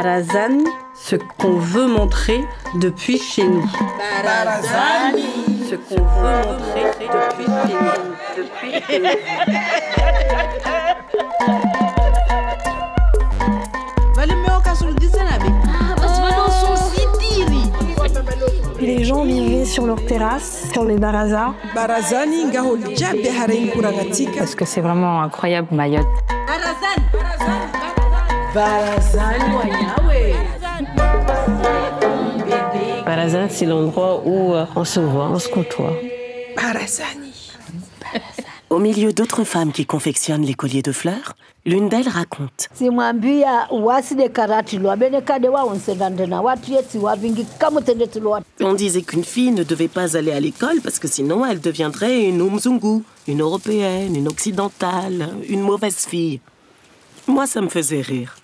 Barazani, ce qu'on veut montrer depuis chez nous. Barazani, ce qu'on veut montrer depuis chez nous. Depuis chez nous. Et les gens vivaient sur leurs terrasses, sur les barazas. Parce que c'est vraiment incroyable, Mayotte. Barazan, c'est l'endroit où on se voit, on se côtoie. Au milieu d'autres femmes qui confectionnent les colliers de fleurs, l'une d'elles raconte. On disait qu'une fille ne devait pas aller à l'école parce que sinon elle deviendrait une Umzungu, une européenne, une occidentale, une mauvaise fille. Moi, ça me faisait rire.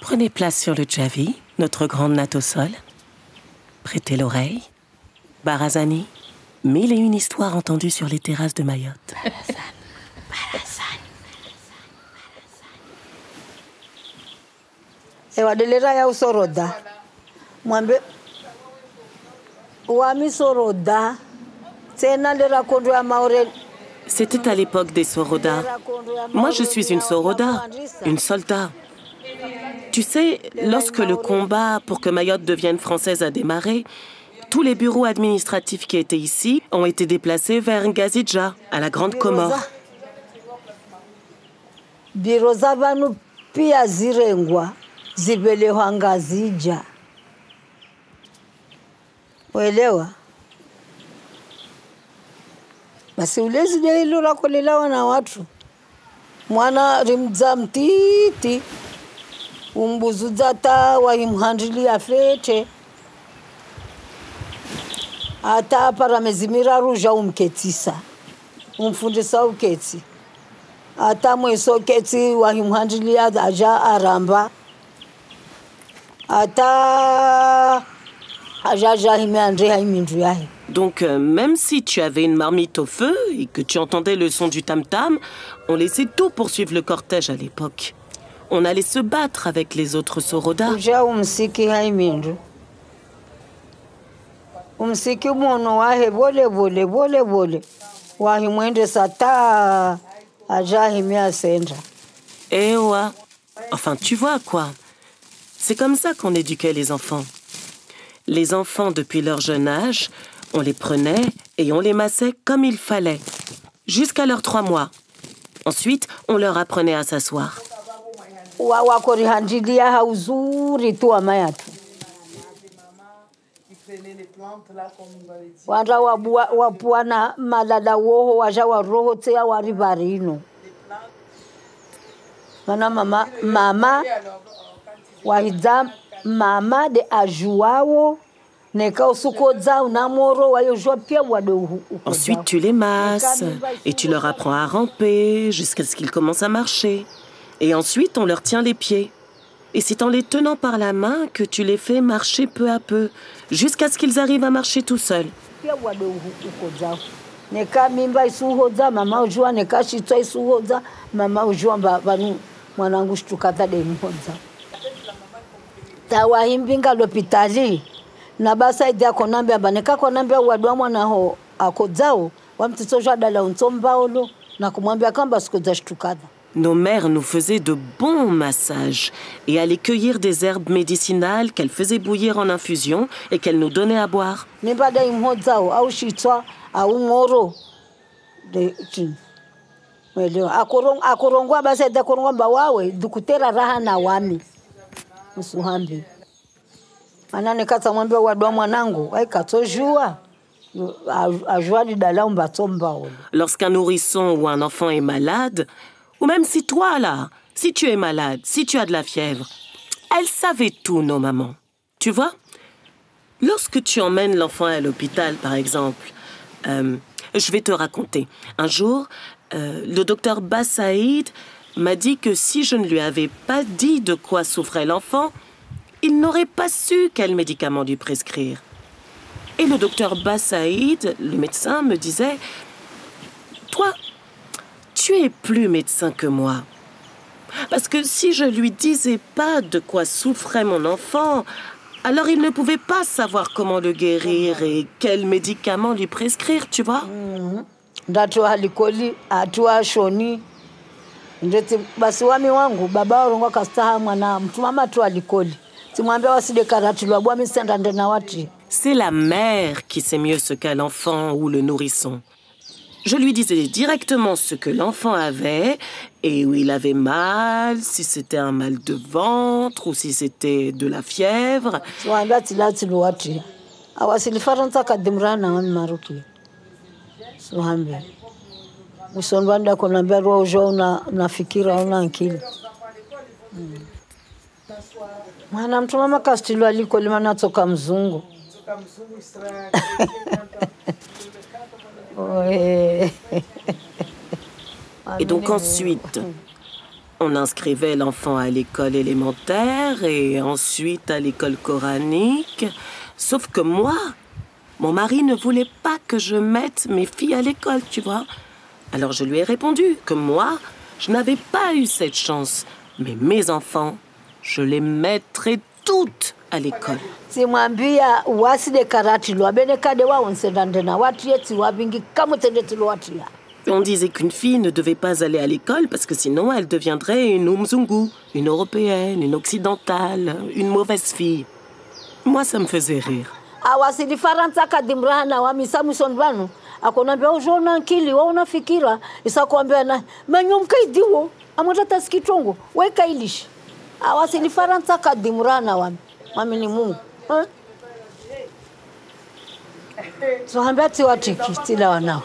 Prenez place sur le Javi, notre grande natte au sol. Prêtez l'oreille. Barazani, 1001 histoires entendues sur les terrasses de Mayotte. C'était à l'époque des Soroda. Moi, je suis une Soroda, une soldat. Tu sais, lorsque le combat pour que Mayotte devienne française a démarré, tous les bureaux administratifs qui étaient ici ont été déplacés vers Ngazidja, à la Grande Comore. Basi ulezi hilo la kulelewa na watu. Mwana rimza mtiti. Umbuzuza ta waimhandilia fete. Ata para mezimira ruja umketisa. Umfundisa uketi. Ata mweso keti waimhandilia aja aramba. Ata aja himeandre haimindu yahi. Donc, même si tu avais une marmite au feu et que tu entendais le son du tam-tam, on laissait tout pour suivre le cortège à l'époque. On allait se battre avec les autres Soroda. Eh ouais. Enfin, tu vois quoi. C'est comme ça qu'on éduquait les enfants. Les enfants, depuis leur jeune âge, on les prenait et on les massait comme il fallait, jusqu'à leurs 3 mois. Ensuite, on leur apprenait à s'asseoir. Mama de ajuao. Ensuite, tu les masses et tu leur apprends à ramper jusqu'à ce qu'ils commencent à marcher. Et ensuite, on leur tient les pieds. Et c'est en les tenant par la main que tu les fais marcher peu à peu, jusqu'à ce qu'ils arrivent à marcher tout seuls. Na basa idia konambia baneka konambia wadwa mwana ho akodzao wamtitsoja dala untsombaolo na kumwambia kamba sikoza shtukada. Nos mères nous faisaient de bons massages et allaient cueillir des herbes médicinales qu'elles faisaient bouillir en infusion et qu'elles nous donnaient à boire. Nibada imhodzao au shitwa au ngoro de tin. Wele akorongwa basa idia korongwa wawe dukutera raha na wami. Usuhambi. Lorsqu'un nourrisson ou un enfant est malade, ou même si toi, là, si tu es malade, si tu as de la fièvre, elles savaient tout, nos mamans. Tu vois? Lorsque tu emmènes l'enfant à l'hôpital, par exemple, je vais te raconter. Un jour, le docteur Bassaïd m'a dit que si je ne lui avais pas dit de quoi souffrait l'enfant, il n'aurait pas su quel médicament lui prescrire. Et le docteur Bassaïd, le médecin, me disait « Toi, tu es plus médecin que moi. Parce que si je lui disais pas de quoi souffrait mon enfant, alors il ne pouvait pas savoir comment le guérir et quels médicaments lui prescrire, tu vois. Ndatoa likoli, atua shoni. Ndeti basi wami wangu baba warongo kastaha mwana mtu mama tu alikoli. Timwambia waside karati lwa bwa misenda ndena wati. C'est la mère qui sait mieux ce qu'a l'enfant ou le nourrisson. Je lui disais directement ce que l'enfant avait et où il avait mal, si c'était un mal de ventre ou si c'était de la fièvre. Timwambia tilati lwati. Awasilifaranza kadimrana wami maruki. Suhambi. Musonbanda kunambia roho una fikira una akili. Mwana mtu mama kastilwa alikoli mana toka mzungu. Et donc ensuite, on inscrivait l'enfant à l'école élémentaire et ensuite à l'école coranique. Sauf que moi, mon mari ne voulait pas que je mette mes filles à l'école, tu vois. Alors je lui ai répondu que moi, je n'avais pas eu cette chance. Mais mes enfants, je les mettrai toutes à l'école. Simwambia waside karati lwa benekade wa onsendandena watu yeti wabingi kamutendeti lwati ya. On disait qu'une fille ne devait pas aller à l'école parce que sinon elle deviendrait une umzungu, une européenne, une occidentale, une mauvaise fille. Moi, ça me faisait rire. Awasili faranza kadimrana wa misamuson banu. Akonambia ujona nkili wa unafikira. Isa kuambia na manyumka idiwo. Amotata skitongo. Weka ilish. Awasili faranza kadimrana wa mami ni Mungu. So ambia tiwatiki stila wanao.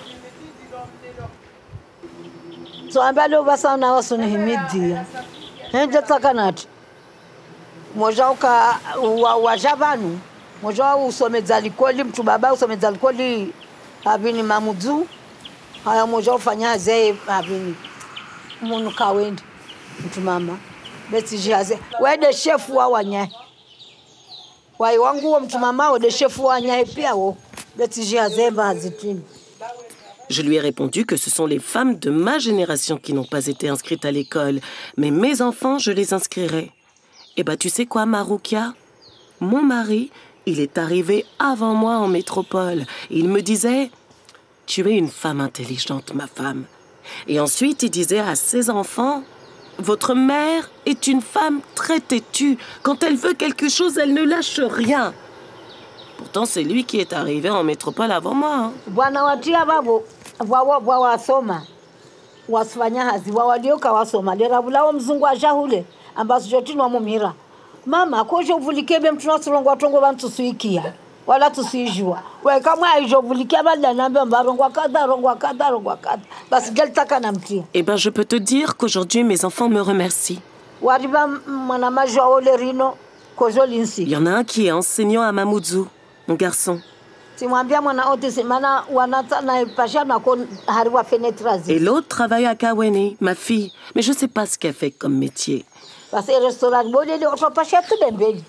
So ambia leo basa na waso ni himidia. Henja takanati. Moja uka wajabanu. Moja usomeza likoli mtu baba usomeza likoli abini mamudu. Haya moja ufanya zee abini munu kawendi mtu mama. Beti jihaze. Wede shefu wa wanyai. Wai wangu wa mtu mama wede shefu wa wanyai pia wo. Beti jihaze mba hazitini. Je lui ai répondu que ce sont les femmes de ma génération qui n'ont pas été inscrites à l'école. Mais mes enfants, je les inscrirai. Eh ben, tu sais quoi, Maroukia? Mon mari, il est arrivé avant moi en métropole. Il me disait, tu es une femme intelligente, ma femme. Et ensuite, il disait à ses enfants, votre mère est une femme très têtue. Quand elle veut quelque chose, elle ne lâche rien. Pourtant, c'est lui qui est arrivé en métropole avant moi. Bwana watia babo wasoma wasifanya hazi walioka wasoma lera bulao mzungu ajahule ambazo jotini wa mumira mama koje uvulikebe mtu nasolongwa tongo bantu suikia wala tusijua we kama aijovulikia bala nambe mbarongwa kada basi geltaka namtia. Eh ben je peux te dire qu'aujourd'hui mes enfants me remercient. Wariba mwana majwa ole rino kojo linsi. Il y en a un qui est enseignant à Mamoudzou, mon garçon. Et l'autre travaille à Kaweni, ma fille. Mais je ne sais pas ce qu'elle fait comme métier.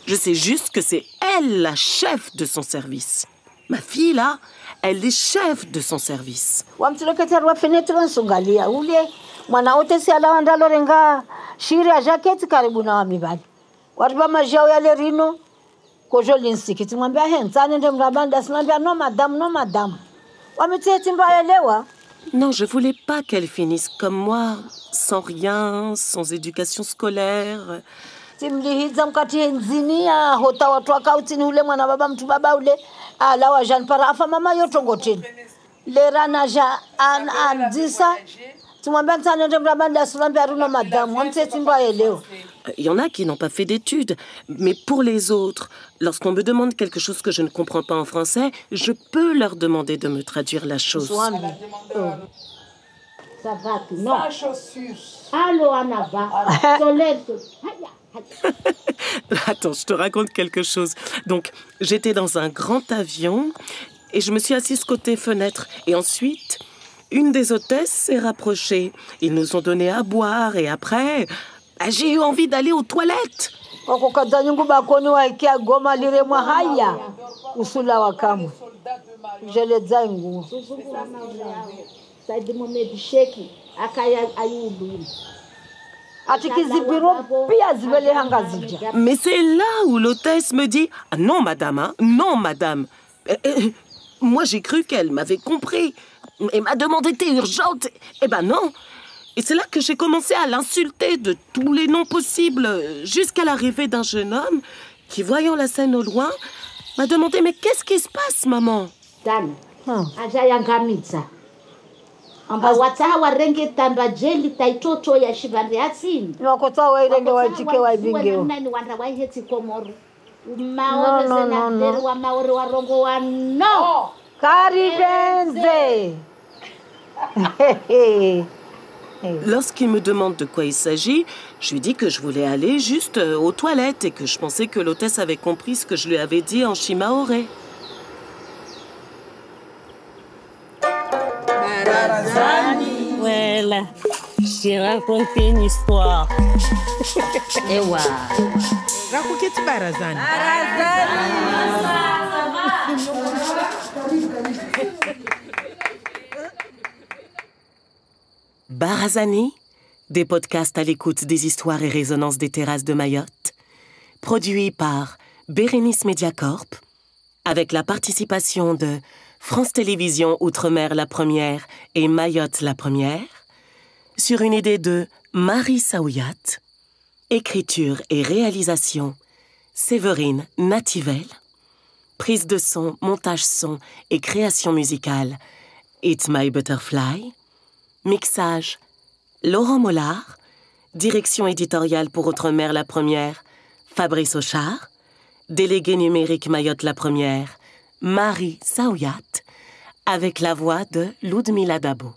Je sais juste que c'est elle la chef de son service. Ma fille, là, elle est chef de son service. Non, je voulais pas qu'elle finisse comme moi, sans rien, sans éducation scolaire. Il y en a qui n'ont pas fait d'études, mais pour les autres, lorsqu'on me demande quelque chose que je ne comprends pas en français, je peux leur demander de me traduire la chose. Attends, je te raconte quelque chose. Donc, j'étais dans un grand avion et je me suis assise côté fenêtre. Et ensuite, une des hôtesses s'est rapprochée. Ils nous ont donné à boire et après, j'ai eu envie d'aller aux toilettes. Mais c'est là où l'hôtesse me dit « Ah non, madame, hein, non, madame. Moi, j'ai cru qu'elle m'avait compris. Et ma demande était urgente. Eh ben non. Et c'est là que j'ai commencé à l'insulter de tous les noms possibles, jusqu'à l'arrivée d'un jeune homme qui, voyant la scène au loin, m'a demandé « Mais qu'est-ce qui se passe, maman ?» Lorsqu'il me demande de quoi il s'agit, je lui dis que je voulais aller juste aux toilettes et que je pensais que l'hôtesse avait compris ce que je lui avais dit en shimaoré. Voilà, j'ai raconté une histoire. Ewa. Rakuketi Barazani. Barazani, des podcasts à l'écoute des histoires et résonances des terrasses de Mayotte, produit par Bérénice Mediacorp, avec la participation de France Télévisions Outre-mer la première et Mayotte la première, sur une idée de Marie Saouyat, écriture et réalisation Séverine Nativel, prise de son, montage son et création musicale It's My Butterfly, mixage Laurent Mollard, direction éditoriale pour Outre-mer la première Fabrice Auchard, délégué numérique Mayotte la première Marie Saouyat, avec la voix de Ludmila Dabo.